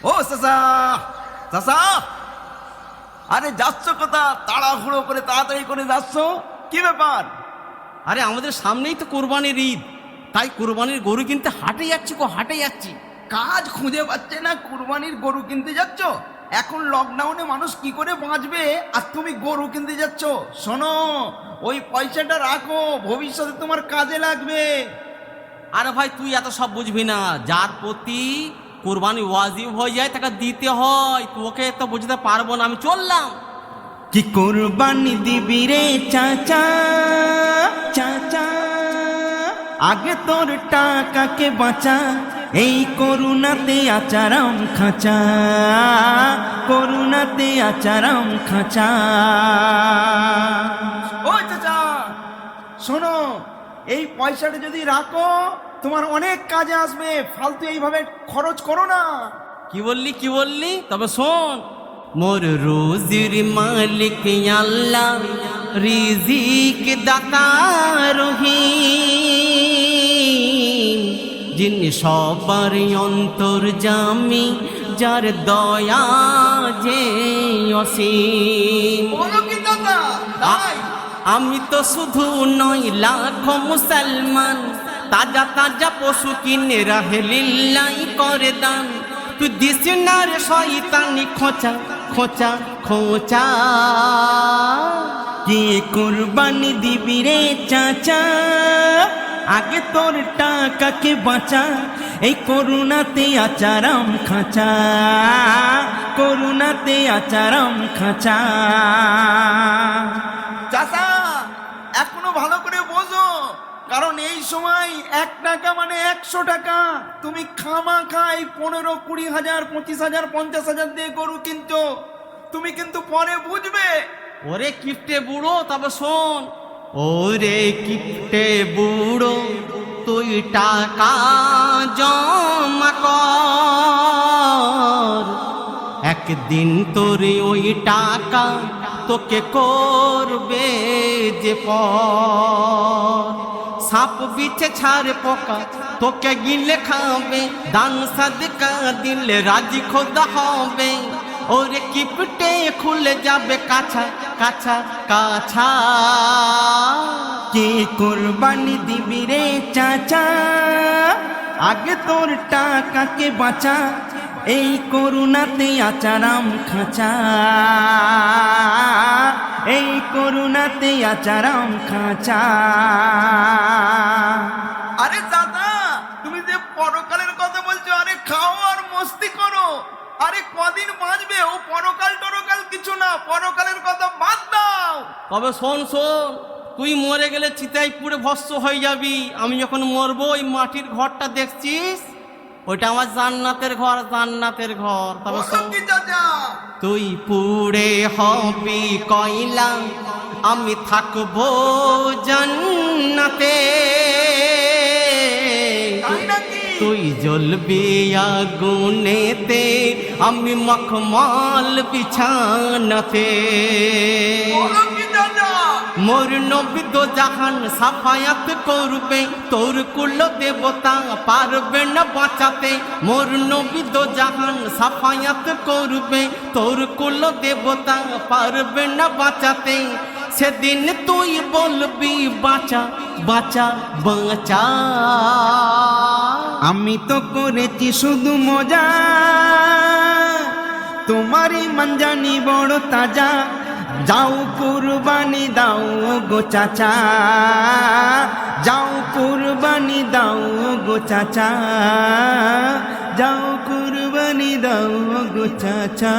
ও চাচা, চাচা, আরে যাচ্ছ কোথা? তাড়াহুড়ো করে তাড়াতাড়ি করে যাচ্ছ, কি ব্যাপার? আরে আমাদের সামনেই তো কোরবানির ঈদ, তাই কোরবানির গরু কিনতে হাটে যাচ্ছি হাটে যাচ্ছি। কাজ খুঁজে পাচ্ছে না, কুরবানির গরু কিনতে যাচ্ছ? এখন লকডাউনে মানুষ কি করে বাঁচবে, আর তুমি গরু কিনতে যাচ্ছ? শোনো, ওই পয়সাটা রাখো, ভবিষ্যতে তোমার কাজে লাগবে। আরে ভাই তুই এত সব বুঝবি না, যার প্রতি কোরবানি ওয়াজিব হয়ে যায় তাকে দিতে হয়, তোকে তো বুঝতে পারবো না, আমি চললাম। কি কুরবানি দিবি রে চাচা, চাচা, আগে তোর টাকাকে বাঁচা, এই করুণাতে আচারাম খাঁচা, করুণাতে আচারাম খাঁচা। ও চাচা শোনো, এই পয়সাটা যদি রাখো তোমার অনেক কাজে আসবে, ফালতু এইভাবে খরচ করো না। কি বললি? তবে শোন, মোর রোজির মালিক আল্লাহ, রিজিক দাতা রহিম, যিনি সবার অন্তর্যামী, যার দয়া যে অসীম। আমি তো শুধু নয়, লাখো মুসলমান তাজা তাজা পশু কিনে রাহে লিল্লাহি করে দান। তুই দিস না রে শয়তানি খোঁচা খোঁচা খোঁচা। কি কুরবানি দিবি রে চাচা, আগে তোর টাকাকে বাঁচা, এই করুণাতে আচারাম খাঁচা, করুণাতে আচারাম খাঁচা। চাচা এখনো ভালো করে বোঝো, কারণ এই সময় 1 টাকা মানে 100 টাকা। তুমি খামাখাই 15, 20 হাজার, 25 হাজার, 50 হাজার দিয়ে গরু কিনছো, তুমি কিন্তু পরে বুঝবে। ওরে কিপটে বুড়ো, তবে শোন, ওরে কিপটে বুড়ো, তুই টাকা জমা কর, একদিন তোর ওই টাকা তোকে করবে যে পর। সাপ বিছে ছাড়ে পোকা তোকে গিলে খাবে, দান সাদকা দিলে রাজি খোদা হবে। ওরে কিপটে খুলে যাবে কাছা কাছা কাছা। কে কুরবানি দিবি রে চাচা, আগে তোর টাকাকে বাঁচা, এই করুণাতে আচারাম খাঁচা, এই করুণাতে আচারাম খাঁচা। আরে দাদা, তুমি যে পরকালের কথা বলছো, আরে খাও আর মস্তি করো। আরে কদিন বাঁচবে, ও পরকাল টরকাল কিছু না, পরকালের কথা বাদ দাও। তবে শোন, তুই মরে গেলে চিতায় পুড়ে ভস্ম হয়ে যাবি। আমি যখন মরবো, ওই মাটির ঘরটা দেখছিস, ওইটা আমার জান্নাতের ঘর, জান্নাতের ঘর। তবে তুই পুড়ে হবি কয়লা, আমি থাকবো জান্নাতে। তুই জ্বলবি আগুনেতে, আমি মখমল বিছানাতে। মোর নবী দো জাহান সাফায়াত করবে, তোর কুল দেবতা পারবে না বাঁচাতে। মোর নবী দো জাহান সাফায়াত করবে, তোর কুল দেবতা পারবে না বাঁচাতে। সেদিন তুই বলবি বাঁচা বাঁচা বাঁচা। আমি তো করেছি শুধু মজা, তোমারই মঞ্জানি বড় তাজা। যাও কুরবানি দাও গো চাচা, যাও কুরবানি দাও গো চাচা, যাও কুরবানি দাও গো চাচা।